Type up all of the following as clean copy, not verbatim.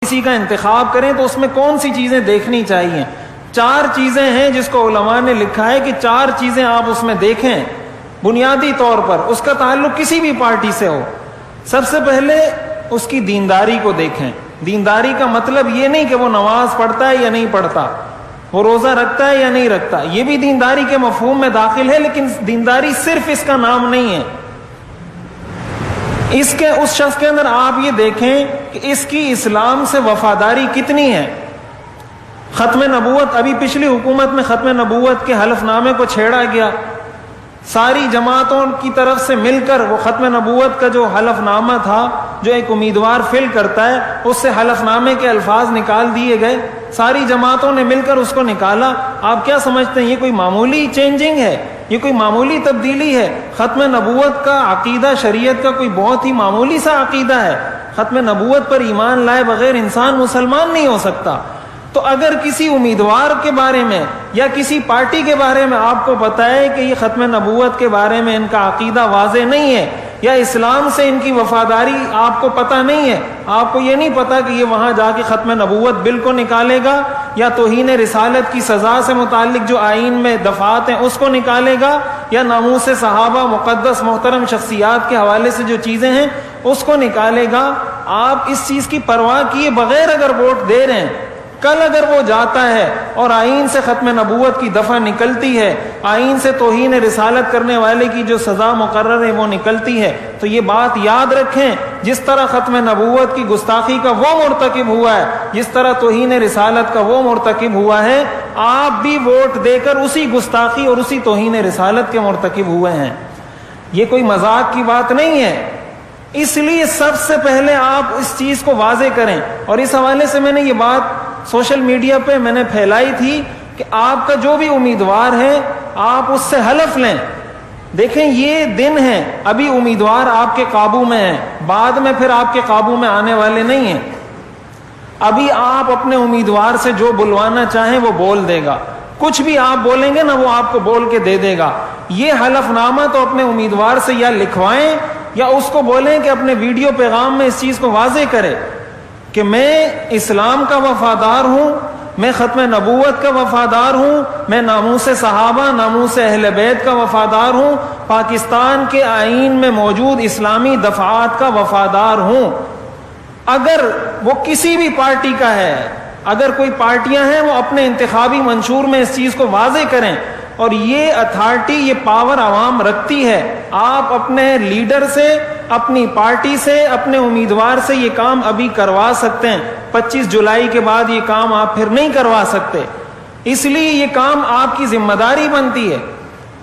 کسی کا انتخاب کریں تو اس میں کون سی چیزیں دیکھنی چاہیے؟ 4 چیزیں ہیں جس کو علماء نے لکھا ہے کہ 4 چیزیں آپ اس میں دیکھیں بنیادی طور پر، اس کا تعلق کسی بھی پارٹی سے ہو۔ سب سے پہلے اس کی دینداری کو دیکھیں۔ دینداری کا مطلب یہ نہیں کہ وہ نماز پڑھتا ہے یا نہیں پڑھتا، وہ روزہ رکھتا ہے یا نہیں رکھتا، یہ بھی دینداری کے مفہوم میں داخل ہے، لیکن دینداری صرف اس کا نام نہیں ہے۔ اس شخص کے اندر آپ یہ دیکھیں کہ اس کی اسلام سے وفاداری کتنی ہے۔ ختم نبوت، ابھی پچھلی حکومت میں ختم نبوت کے حلف نامے کو چھیڑا گیا، ساری جماعتوں کی طرف سے مل کر وہ ختم نبوت کا جو حلف نامہ تھا جو ایک امیدوار فل کرتا ہے، اس سے حلف نامے کے الفاظ نکال دیے گئے، ساری جماعتوں نے مل کر اس کو نکالا۔ آپ کیا سمجھتے ہیں یہ کوئی معمولی چینجنگ ہے؟ یہ کوئی معمولی تبدیلی ہے؟ ختم نبوت کا عقیدہ شریعت کا کوئی بہت ہی معمولی سا عقیدہ ہے۔ ختم نبوت پر ایمان لائے بغیر انسان مسلمان نہیں ہو سکتا۔ تو اگر کسی امیدوار کے بارے میں یا کسی پارٹی کے بارے میں آپ کو پتہ ہے کہ یہ ختم نبوت کے بارے میں ان کا عقیدہ واضح نہیں ہے، یا اسلام سے ان کی وفاداری آپ کو پتہ نہیں ہے، آپ کو یہ نہیں پتا کہ یہ وہاں جا کے ختم نبوت بل کو نکالے گا یا توہین رسالت کی سزا سے متعلق جو آئین میں دفعات ہیں اس کو نکالے گا، یا ناموس صحابہ مقدس محترم شخصیات کے حوالے سے جو چیزیں ہیں اس کو نکالے گا، آپ اس چیز کی پرواہ کیے بغیر اگر ووٹ دے رہے ہیں، کل اگر وہ جاتا ہے اور آئین سے ختم نبوت کی دفعہ نکلتی ہے، آئین سے توہین رسالت کرنے والے کی جو سزا مقرر ہے وہ نکلتی ہے، تو یہ بات یاد رکھیں، جس طرح ختم نبوت کی گستاخی کا وہ مرتکب ہوا ہے، جس طرح توہین رسالت کا وہ مرتکب ہوا ہے، آپ بھی ووٹ دے کر اسی گستاخی اور اسی توہین رسالت کے مرتکب ہوئے ہیں۔ یہ کوئی مذاق کی بات نہیں ہے، اس لیے سب سے پہلے آپ اس چیز کو واضح کریں۔ اور اس حوالے سے میں نے یہ بات سوشل میڈیا پہ میں نے پھیلائی تھی کہ آپ کا جو بھی امیدوار ہے آپ اس سے حلف لیں۔ دیکھیں یہ دن ہے، ابھی امیدوار آپ کے قابو میں ہیں، بعد میں پھر آپ کے قابو میں آنے والے نہیں ہیں۔ ابھی آپ اپنے امیدوار سے جو بلوانا چاہیں وہ بول دے گا، کچھ بھی آپ بولیں گے نا وہ آپ کو بول کے دے دے گا۔ یہ حلف نامہ تو اپنے امیدوار سے یا لکھوائیں یا اس کو بولیں کہ اپنے ویڈیو پیغام میں اس چیز کو واضح کرے کہ میں اسلام کا وفادار ہوں، میں ختم نبوت کا وفادار ہوں، میں ناموس صحابہ ناموس اہل بیت کا وفادار ہوں، پاکستان کے آئین میں موجود اسلامی دفعات کا وفادار ہوں۔ اگر وہ کسی بھی پارٹی کا ہے، اگر کوئی پارٹیاں ہیں وہ اپنے انتخابی منشور میں اس چیز کو واضح کریں، اور یہ اتھارٹی یہ پاور عوام رکھتی ہے۔ آپ اپنے لیڈر سے، اپنی پارٹی سے، اپنے امیدوار سے یہ کام ابھی کروا سکتے ہیں، 25 جولائی کے بعد یہ کام آپ پھر نہیں کروا سکتے، اس لیے یہ کام آپ کی ذمہ داری بنتی ہے۔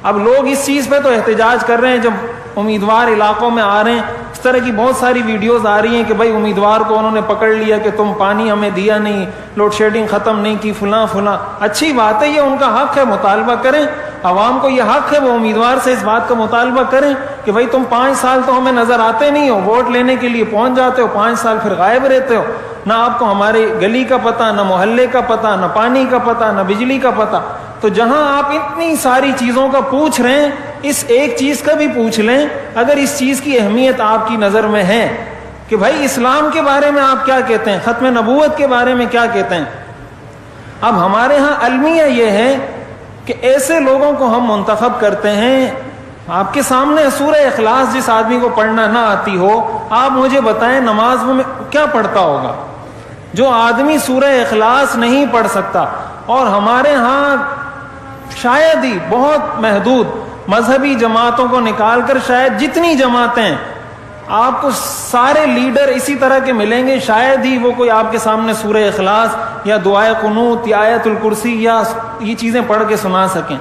اب لوگ اس چیز پہ تو احتجاج کر رہے ہیں، جب امیدوار علاقوں میں آ رہے ہیں اس طرح کی بہت ساری ویڈیوز آ رہی ہیں کہ بھائی امیدوار کو انہوں نے پکڑ لیا کہ تم پانی ہمیں دیا نہیں، لوڈ شیڈنگ ختم نہیں کی، فلاں فلاں۔ اچھی بات ہے، یہ ان کا حق ہے، مطالبہ کریں، عوام کو یہ حق ہے وہ امیدوار سے اس بات کا مطالبہ کریں کہ بھائی تم 5 سال تو ہمیں نظر آتے نہیں ہو، ووٹ لینے کے لیے پہنچ جاتے ہو، 5 سال پھر غائب رہتے ہو، نہ آپ کو ہمارے گلی کا پتہ، نہ محلے کا پتہ، نہ پانی کا پتہ، نہ بجلی کا پتہ۔ تو جہاں آپ اتنی ساری چیزوں کا پوچھ رہے ہیں، اس ایک چیز کا بھی پوچھ لیں، اگر اس چیز کی اہمیت آپ کی نظر میں ہے کہ بھائی اسلام کے بارے میں آپ کیا کہتے ہیں، ختم نبوت کے بارے میں کیا کہتے ہیں۔ اب ہمارے ہاں المیہ یہ ہے کہ ایسے لوگوں کو ہم منتخب کرتے ہیں، آپ کے سامنے سورہ اخلاص جس آدمی کو پڑھنا نہ آتی ہو، آپ مجھے بتائیں نماز میں کیا پڑھتا ہوگا جو آدمی سورہ اخلاص نہیں پڑھ سکتا۔ اور ہمارے ہاں شاید ہی بہت محدود مذہبی جماعتوں کو نکال کر شاید جتنی جماعتیں، آپ کو سارے لیڈر اسی طرح کے ملیں گے، شاید ہی وہ کوئی آپ کے سامنے سورہ اخلاص یا دعائے قنوت یا آیت الکرسی یا یہ چیزیں پڑھ کے سنا سکیں۔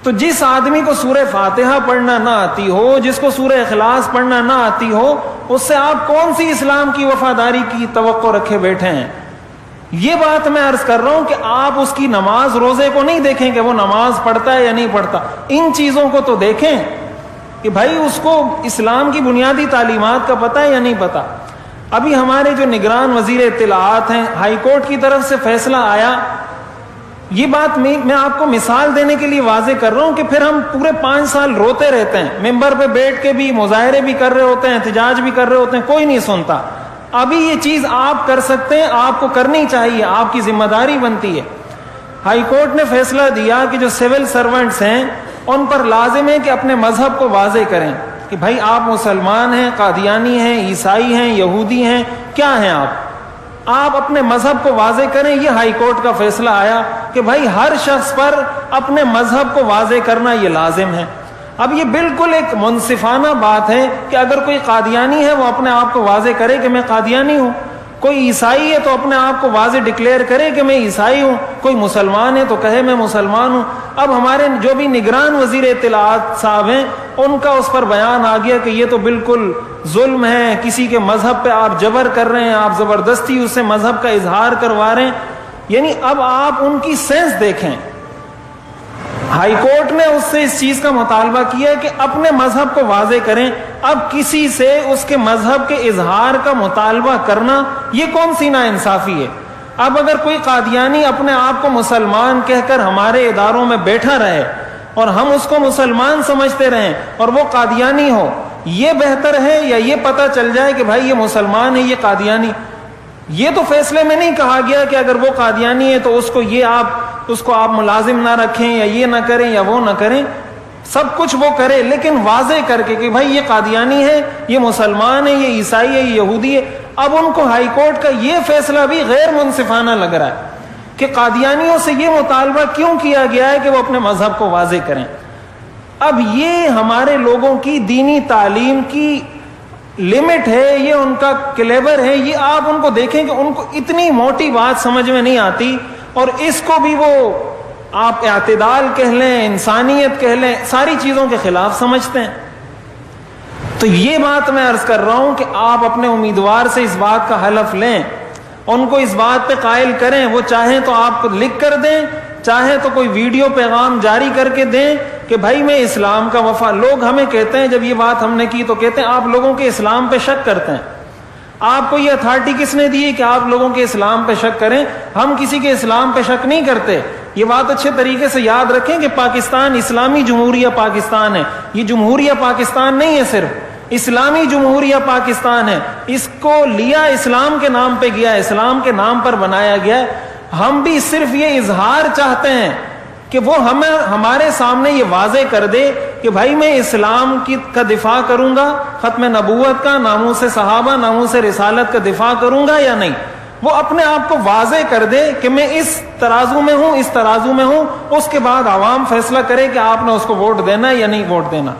تو جس آدمی کو سورہ فاتحہ پڑھنا نہ آتی ہو، جس کو سورہ اخلاص پڑھنا نہ آتی ہو، اس سے آپ کون سی اسلام کی وفاداری کی توقع رکھے بیٹھے ہیں؟ یہ بات میں عرض کر رہا ہوں کہ آپ اس کی نماز روزے کو نہیں دیکھیں کہ وہ نماز پڑھتا ہے یا نہیں پڑھتا، ان چیزوں کو تو دیکھیں کہ بھائی اس کو اسلام کی بنیادی تعلیمات کا پتہ ہے یا نہیں پتہ۔ ابھی ہمارے جو نگران وزیر اطلاعات ہیں، ہائی کورٹ کی طرف سے فیصلہ آیا، یہ بات میں آپ کو مثال دینے کے لیے واضح کر رہا ہوں کہ پھر ہم پورے 5 سال روتے رہتے ہیں، ممبر پہ بیٹھ کے بھی مظاہرے بھی کر رہے ہوتے ہیں، احتجاج بھی کر رہے ہوتے ہیں، کوئی نہیں سنتا۔ ابھی یہ چیز آپ کر سکتے ہیں, آپ کو کرنی چاہیے, آپ کی ذمہ داری بنتی ہے. ہائی کورٹ نے فیصلہ دیا کہ جو سول سرونٹس ہیں ان پر لازم ہے کہ اپنے مذہب کو واضح کریں کہ بھائی آپ مسلمان ہیں, قادیانی ہیں, عیسائی ہیں, یہودی ہیں, کیا ہیں آپ اپنے مذہب کو واضح کریں. یہ ہائی کورٹ کا فیصلہ آیا کہ بھائی ہر شخص پر اپنے مذہب کو واضح کرنا یہ لازم ہے. اب یہ بالکل ایک منصفانہ بات ہے کہ اگر کوئی قادیانی ہے وہ اپنے آپ کو واضح کرے کہ میں قادیانی ہوں, کوئی عیسائی ہے تو اپنے آپ کو واضح ڈکلیئر کرے کہ میں عیسائی ہوں, کوئی مسلمان ہے تو کہے میں مسلمان ہوں. اب ہمارے جو بھی نگران وزیر اطلاعات صاحب ہیں ان کا اس پر بیان آ گیا کہ یہ تو بالکل ظلم ہے, کسی کے مذہب پہ آپ جبر کر رہے ہیں, آپ زبردستی اس سے مذہب کا اظہار کروا رہے ہیں. یعنی اب آپ ان کی سینس دیکھیں. ہائی کورٹ نے اس سے اس چیز کا مطالبہ کیا کہ اپنے مذہب کو واضح کریں. اب کسی سے اس کے مذہب کے اظہار کا مطالبہ کرنا یہ کون سی ناانصافی ہے. اب اگر کوئی قادیانی اپنے آپ کو مسلمان کہہ کر ہمارے اداروں میں بیٹھا رہے اور ہم اس کو مسلمان سمجھتے رہیں اور وہ قادیانی ہو, یہ بہتر ہے یا یہ پتہ چل جائے کہ بھائی یہ مسلمان ہے, یہ قادیانی. یہ تو فیصلے میں نہیں کہا گیا کہ اگر وہ قادیانی ہے تو اس کو آپ ملازم نہ رکھیں یا یہ نہ کریں یا وہ نہ کریں. سب کچھ وہ کرے لیکن واضح کر کے کہ بھائی یہ قادیانی ہے, یہ مسلمان ہے, یہ عیسائی ہے, یہ یہودی ہے. اب ان کو ہائی کورٹ کا یہ فیصلہ بھی غیر منصفانہ لگ رہا ہے کہ قادیانیوں سے یہ مطالبہ کیوں کیا گیا ہے کہ وہ اپنے مذہب کو واضح کریں. اب یہ ہمارے لوگوں کی دینی تعلیم کی لمٹ ہے, یہ ان کا کلیبر ہے. یہ آپ ان کو دیکھیں کہ ان کو اتنی موٹی بات سمجھ میں نہیں آتی اور اس کو بھی وہ آپ اعتدال کہہ لیں, انسانیت کہہ لیں, ساری چیزوں کے خلاف سمجھتے ہیں. تو یہ بات میں عرض کر رہا ہوں کہ آپ اپنے امیدوار سے اس بات کا حلف لیں, ان کو اس بات پہ قائل کریں. وہ چاہیں تو آپ کو لکھ کر دیں, چاہے تو کوئی ویڈیو پیغام جاری کر کے دیں کہ بھائی میں اسلام کا وفا. لوگ ہمیں کہتے ہیں, جب یہ بات ہم نے کی تو کہتے ہیں آپ لوگوں کے اسلام پہ شک کرتے ہیں. آپ کو یہ اتھارٹی کس نے دی کہ آپ لوگوں کے اسلام پہ شک کریں؟ ہم کسی کے اسلام پہ شک نہیں کرتے. یہ بات اچھے طریقے سے یاد رکھیں کہ پاکستان اسلامی جمہوریہ پاکستان ہے, یہ جمہوریہ پاکستان نہیں ہے, صرف اسلامی جمہوریہ پاکستان ہے. اس کو لیا اسلام کے نام پہ گیا, اسلام کے نام پر بنایا گیا. ہم بھی صرف یہ اظہار چاہتے ہیں کہ وہ ہمارے سامنے یہ واضح کر دے کہ بھائی میں اسلام کا دفاع کروں گا, ختم نبوت کا, ناموس صحابہ, ناموس رسالت کا دفاع کروں گا یا نہیں. وہ اپنے آپ کو واضح کر دے کہ میں اس ترازو میں ہوں, اس ترازو میں ہوں. اس کے بعد عوام فیصلہ کرے کہ آپ نے اس کو ووٹ دینا یا نہیں ووٹ دینا.